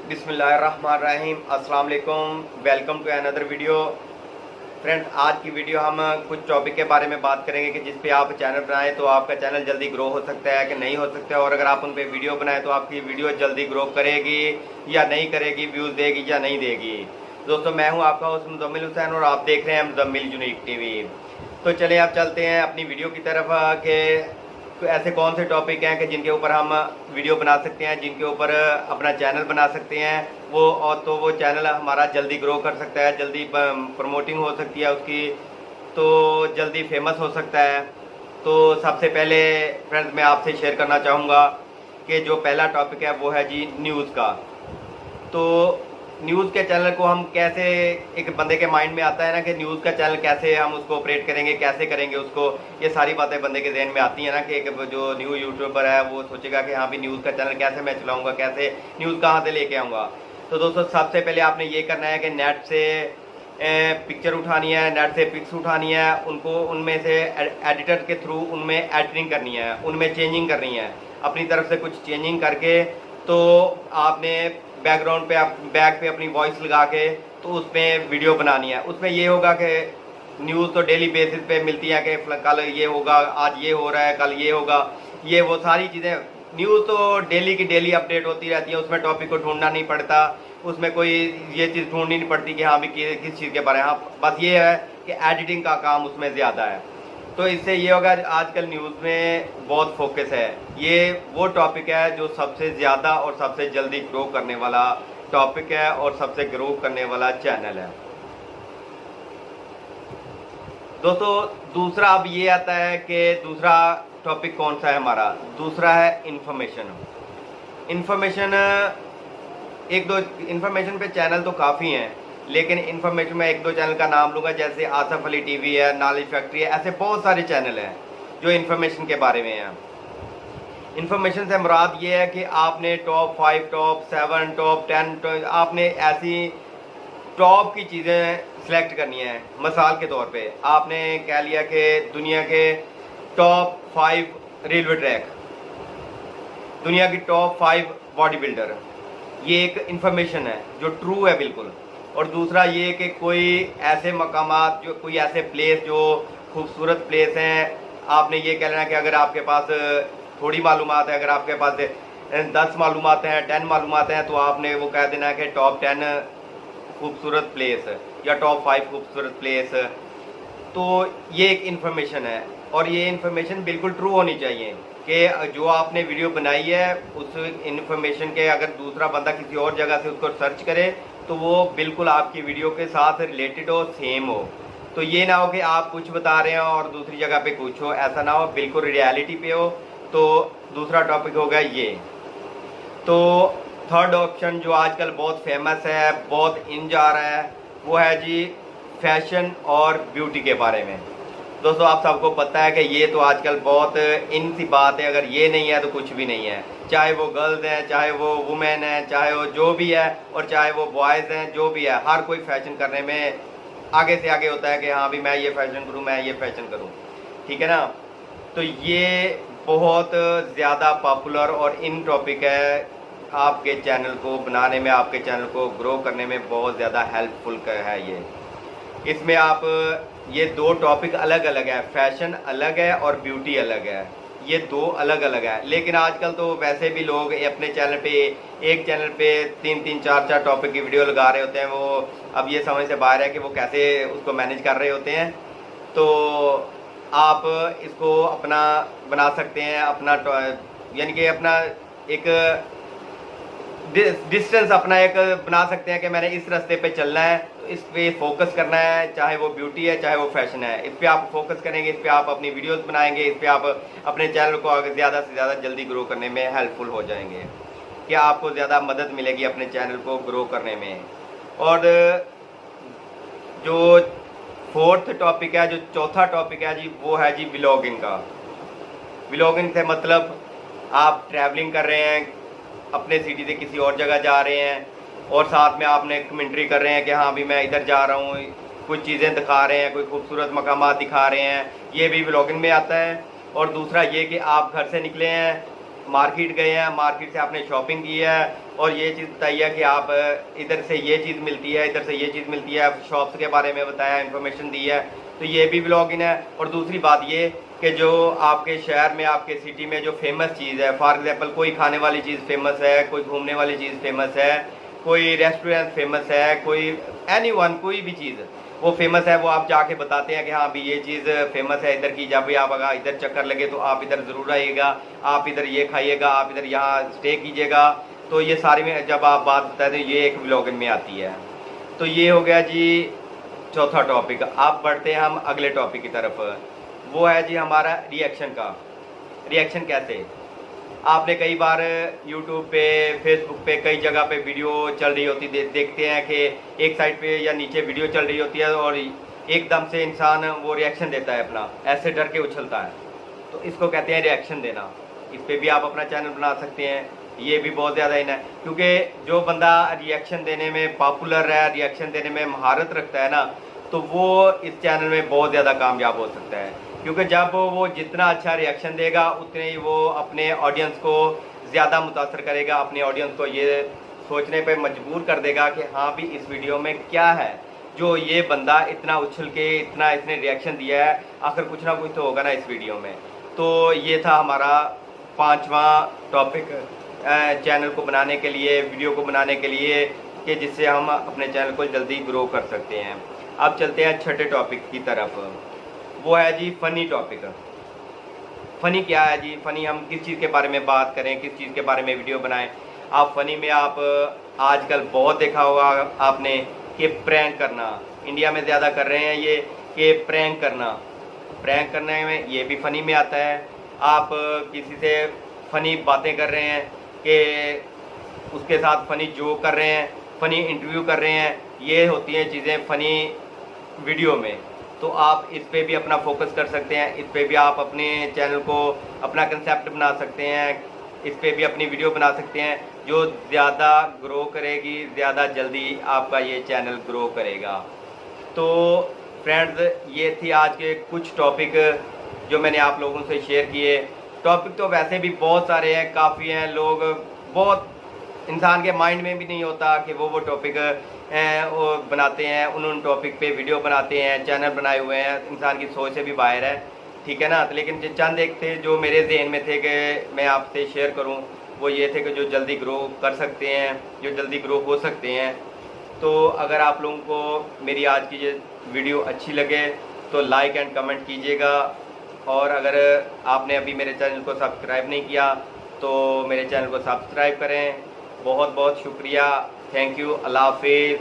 बिस्मिल्लाहिर्रहमानिर्रहीम। अस्सलाम वालेकुम। Welcome to another video. Friends, आज की वीडियो हम कुछ टॉपिक के बारे में बात करेंगे कि जिस पे आप चैनल बनाएं तो आपका चैनल जल्दी ग्रो हो सकता है कि नहीं हो सकता है, और अगर आप उन पे वीडियो बनाएं तो आपकी वीडियो जल्दी ग्रो करेगी या नहीं करेगी, व्यूज़ देगी या नहीं देगी। दोस्तों, मैं हूं आपका होस्ट मुज़म्मिल हुसैन और आप देख रहे हैं मुज़म्मिल यूनिक टीवी। तो चलिए आप चलते हैं अपनी वीडियो की तरफ कि तो ऐसे कौन से टॉपिक हैं कि जिनके ऊपर हम वीडियो बना सकते हैं, जिनके ऊपर अपना चैनल बना सकते हैं वो, और तो वो चैनल हमारा जल्दी ग्रो कर सकता है, जल्दी प्रमोटिंग हो सकती है उसकी, तो जल्दी फेमस हो सकता है। तो सबसे पहले फ्रेंड्स मैं आपसे शेयर करना चाहूँगा कि जो पहला टॉपिक है वो है जी न्यूज़ का। तो न्यूज़ के चैनल को हम कैसे, एक बंदे के माइंड में आता है ना कि न्यूज़ का चैनल कैसे हम उसको ऑपरेट करेंगे, कैसे करेंगे उसको, ये सारी बातें बंदे के जहन में आती हैं ना कि एक जो न्यू यूट्यूबर है वो सोचेगा कि हाँ भी न्यूज़ का चैनल कैसे मैं चलाऊँगा, कैसे न्यूज़ कहाँ से लेके आऊँगा। तो दोस्तों, सबसे पहले आपने ये करना है कि नेट से पिक्चर उठानी है, नेट से पिक्स उठानी है, उनको उनमें से एडिटर के थ्रू उनमें एडिटिंग करनी है, उनमें चेंजिंग करनी है, अपनी तरफ से कुछ चेंजिंग करके तो आपने बैकग्राउंड पे बैक पे अपनी वॉइस लगा के तो उसमें वीडियो बनानी है। उसमें ये होगा कि न्यूज़ तो डेली बेसिस पे मिलती है कि कल ये होगा, आज ये हो रहा है, कल ये होगा, ये वो सारी चीज़ें। न्यूज़ तो डेली की डेली अपडेट होती रहती है, उसमें टॉपिक को ढूंढना नहीं पड़ता, उसमें कोई ये चीज़ ढूंढनी नहीं पड़ती कि हाँ भी किस चीज़ के बारे में। हाँ, बस ये है कि एडिटिंग का काम उसमें ज़्यादा है। तो इससे ये होगा, आजकल न्यूज़ में बहुत फोकस है, ये वो टॉपिक है जो सबसे ज़्यादा और सबसे जल्दी ग्रो करने वाला टॉपिक है और सबसे ग्रो करने वाला चैनल है। दोस्तों, दूसरा अब ये आता है कि दूसरा टॉपिक कौन सा है हमारा, दूसरा है इंफॉर्मेशन। इंफॉर्मेशन, एक दो इंफॉर्मेशन पे चैनल तो काफ़ी हैं, लेकिन इन्फॉर्मेशन में एक दो चैनल का नाम लूँगा, जैसे आसफ अली टीवी है, नॉलेज फैक्ट्री है, ऐसे बहुत सारे चैनल हैं जो इन्फॉर्मेशन के बारे में हैं। इन्फॉर्मेशन से मुराद ये है कि आपने टॉप 5, टॉप 7, टॉप 10, आपने ऐसी टॉप की चीज़ें सिलेक्ट करनी है। मिसाल के तौर पे आपने कह लिया कि दुनिया के टॉप 5 रेलवे ट्रैक, दुनिया की टॉप 5 बॉडी बिल्डर, ये एक इन्फॉर्मेशन है जो ट्रू है बिल्कुल। और दूसरा ये कि कोई ऐसे मकामात, जो कोई ऐसे प्लेस जो खूबसूरत प्लेस हैं, आपने ये कह लेना कि अगर आपके पास थोड़ी मालूमात है, अगर आपके पास 10 मालूमात हैं, 10 मालूमात हैं, तो आपने वो कह देना कि टॉप 10 खूबसूरत प्लेस या टॉप 5 खूबसूरत प्लेस। तो ये एक इन्फॉर्मेशन है, और ये इन्फॉर्मेशन बिल्कुल ट्रू होनी चाहिए कि जो आपने वीडियो बनाई है उस इन्फॉर्मेशन के अगर दूसरा बंदा किसी और जगह से उसको सर्च करे तो वो बिल्कुल आपकी वीडियो के साथ रिलेटेड हो, सेम हो। तो ये ना हो कि आप कुछ बता रहे हो और दूसरी जगह पे कुछ हो, ऐसा ना हो, बिल्कुल रियलिटी पे हो। तो दूसरा टॉपिक होगा ये। तो थर्ड ऑप्शन जो आजकल बहुत फेमस है, बहुत इन जा रहा है, वो है जी फैशन और ब्यूटी के बारे में। दोस्तों, आप सबको पता है कि ये तो आजकल बहुत इन सी बात है, अगर ये नहीं है तो कुछ भी नहीं है। चाहे वो गर्ल्स हैं, चाहे वो वुमेन हैं, चाहे वो जो भी है, और चाहे वो बॉयज़ हैं, जो भी है, हर कोई फैशन करने में आगे से आगे होता है कि हाँ भी मैं ये फैशन करूँ, मैं ये फैशन करूँ, ठीक है ना। तो ये बहुत ज़्यादा पॉपुलर और इन टॉपिक है, आपके चैनल को बनाने में, आपके चैनल को ग्रो करने में बहुत ज़्यादा हेल्पफुल है ये। इसमें आप, ये दो टॉपिक अलग अलग है, फैशन अलग है और ब्यूटी अलग है, ये दो अलग अलग है। लेकिन आजकल तो वैसे भी लोग अपने चैनल पे, एक चैनल पे 3-3, 4-4 टॉपिक की वीडियो लगा रहे होते हैं। वो अब ये समझ से बाहर है कि वो कैसे उसको मैनेज कर रहे होते हैं। तो आप इसको अपना बना सकते हैं, अपना यानी कि अपना एक डिस्टेंस अपना एक बना सकते हैं कि मैंने इस रास्ते पे चलना है, तो इस पे फोकस करना है, चाहे वो ब्यूटी है, चाहे वो फैशन है, इस पे आप फोकस करेंगे, इस पे आप अपनी वीडियोस बनाएंगे, इस पे आप अपने चैनल को आगे ज़्यादा से ज़्यादा जल्दी ग्रो करने में हेल्पफुल हो जाएंगे, कि आपको ज़्यादा मदद मिलेगी अपने चैनल को ग्रो करने में। और जो फोर्थ टॉपिक है, जो चौथा टॉपिक है जी, वो है जी व्लॉगिंग का। व्लॉगिंग से मतलब आप ट्रैवलिंग कर रहे हैं, अपने सिटी से किसी और जगह जा रहे हैं, और साथ में आपने कमेंट्री कर रहे हैं कि हाँ भी मैं इधर जा रहा हूँ, कुछ चीज़ें दिखा रहे हैं, कोई खूबसूरत मकामात दिखा रहे हैं, ये भी व्लॉगिंग में आता है। और दूसरा ये कि आप घर से निकले हैं मार्केट गए हैं, मार्केट से आपने शॉपिंग की है और ये चीज़ बताई है कि आप इधर से ये चीज़ मिलती है, इधर से ये चीज़ मिलती है, शॉप्स के बारे में बताया, इन्फॉर्मेशन दी है, तो ये भी ब्लॉगिंग है। और दूसरी बात ये कि जो आपके शहर में, आपके सिटी में जो फेमस चीज़ है, फॉर एग्जांपल कोई खाने वाली चीज़ फेमस है, कोई घूमने वाली चीज़ फेमस है, कोई रेस्टोरेंट फेमस है, कोई एनीवन कोई भी चीज़ वो फेमस है, वो आप जाके बताते हैं कि हाँ भी ये चीज़ फेमस है इधर की, जब भी आप अगर इधर चक्कर लगे तो आप इधर ज़रूर आइएगा, आप इधर ये खाइएगा, आप इधर यहाँ स्टे कीजिएगा। तो ये सारी में जब आप बात बताते हैं ये एक ब्लॉगिंग में आती है। तो ये हो गया जी चौथा टॉपिक। आप बढ़ते हैं हम अगले टॉपिक की तरफ, वो है जी हमारा रिएक्शन का। रिएक्शन कैसे, आपने कई बार यूट्यूब पे, फेसबुक पे, कई जगह पे वीडियो चल रही होती देखते हैं कि एक साइड पे या नीचे वीडियो चल रही होती है और एकदम से इंसान वो रिएक्शन देता है अपना, ऐसे डर के उछलता है, तो इसको कहते हैं रिएक्शन देना। इस पर भी आप अपना चैनल बना सकते हैं, ये भी बहुत ज़्यादा इन है, क्योंकि जो बंदा रिएक्शन देने में पॉपुलर है, रिएक्शन देने में महारत रखता है ना, तो वो इस चैनल में बहुत ज़्यादा कामयाब हो सकता है। क्योंकि जब वो जितना अच्छा रिएक्शन देगा उतने ही वो अपने ऑडियंस को ज़्यादा मुतासर करेगा, अपने ऑडियंस को ये सोचने पे मजबूर कर देगा कि हाँ भी इस वीडियो में क्या है जो ये बंदा इतना उछल के इतना इसने रिएक्शन दिया है, आखिर कुछ ना कुछ तो होगा ना इस वीडियो में। तो ये था हमारा 5वां टॉपिक चैनल को बनाने के लिए, वीडियो को बनाने के लिए, कि जिससे हम अपने चैनल को जल्दी ग्रो कर सकते हैं। अब चलते हैं छठे टॉपिक की तरफ, वो है जी फ़नी टॉपिक। फ़नी क्या है जी, फ़नी हम किस चीज़ के बारे में बात करें, किस चीज़ के बारे में वीडियो बनाएं। आप फ़नी में आप आजकल बहुत देखा होगा आपने कि प्रैंक करना, इंडिया में ज़्यादा कर रहे हैं ये, कि प्रैंक करने में ये भी फ़नी में आता है। आप किसी से फ़नी बातें कर रहे हैं कि उसके साथ फ़नी जोक कर रहे हैं, फ़नी इंटरव्यू कर रहे हैं, ये होती हैं चीज़ें फ़नी वीडियो में। तो आप इस पे भी अपना फोकस कर सकते हैं, इस पे भी आप अपने चैनल को अपना कंसेप्ट बना सकते हैं, इस पे भी अपनी वीडियो बना सकते हैं जो ज़्यादा ग्रो करेगी, ज़्यादा जल्दी आपका ये चैनल ग्रो करेगा। तो फ्रेंड्स, ये थी आज के कुछ टॉपिक जो मैंने आप लोगों से शेयर किए। टॉपिक तो वैसे भी बहुत सारे हैं, काफ़ी हैं, लोग बहुत, इंसान के माइंड में भी नहीं होता कि वो टॉपिक वो बनाते हैं, उन टॉपिक पे वीडियो बनाते हैं, चैनल बनाए हुए हैं, इंसान की सोच से भी बाहर है, ठीक है ना। तो लेकिन चंद एक थे जो मेरे जहन में थे कि मैं आपसे शेयर करूं, वो ये थे कि जो जल्दी ग्रो कर सकते हैं, जो जल्दी ग्रो हो सकते हैं। तो अगर आप लोगों को मेरी आज की ये वीडियो अच्छी लगे तो लाइक एंड कमेंट कीजिएगा, और अगर आपने अभी मेरे चैनल को सब्सक्राइब नहीं किया तो मेरे चैनल को सब्सक्राइब करें। बहुत बहुत शुक्रिया, थैंक यू, अल्लाह हाफिज़।